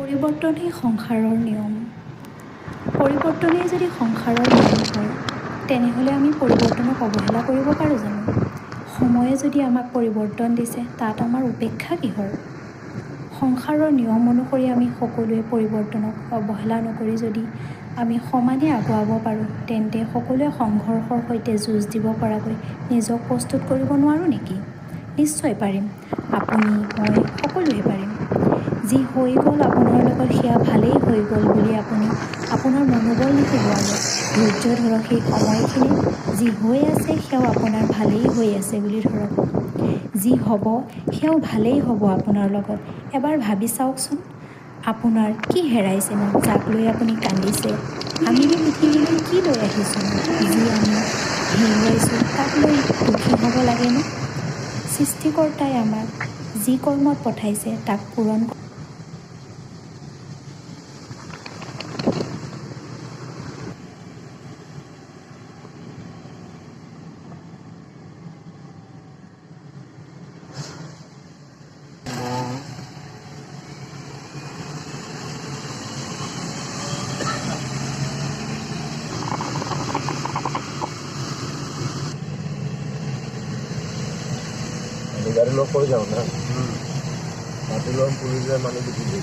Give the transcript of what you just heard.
পৰিৱৰ্তনেই সংসাৰৰ নিয়ম। পৰিৱৰ্তনেই যদি সংসাৰৰ নিয়ম হয়, তেনেহ'লে আমি পৰিৱৰ্তনক অৱহেলা কৰিব পাৰোঁ জানো? সময়ে যদি আমাক পৰিৱৰ্তন দিছে, তাত আমাৰ উপেক্ষা কিহৰ? সংসাৰৰ নিয়ম অনুসৰি আমি সকলোৱে পৰিৱৰ্তনক অৱহেলা নকৰি যদি আমি সমানে আগুৱাব পাৰোঁ, তেন্তে সকলোৱে সংঘৰ্ষৰ সৈতে যুঁজ দিব পৰাকৈ নিজক প্ৰস্তুত কৰিব নোৱাৰোঁ নেকি? নিশ্চয় পাৰিম। আপুনি, মই সকলোৱে পাৰিম। যি হৈ গ'ল আপোনাৰ লগত সেয়া ভালেই হৈ গ'ল বুলি আপুনি আপোনাৰ মনোবল নেহেৰুৱাব। ধৈৰ্য ধৰক সেই সময়খিনিত। যি হৈ আছে সেয়াও আপোনাৰ ভালেই হৈ আছে বুলি ধৰক। যি হ'ব সেয়াও ভালেই হ'ব আপোনাৰ লগত। এবাৰ ভাবি চাওকচোন, আপোনাৰ কি হেৰাইছেনো যাক লৈ আপুনি কান্দিছে? আমিনো পৃথিৱীলৈ কি লৈ আহিছোঁনো? যি আমি হেৰুৱাইছোঁ তাক লৈ দুখী হ'ব লাগেনে? সৃষ্টিকৰ্তাই আমাক যি কৰ্মত পঠাইছে তাক পূৰণ গাড়ি লগ কৰি যাওঁ না মাটি লোৱা পুলিচে মানুহ বিক্ৰী কৰি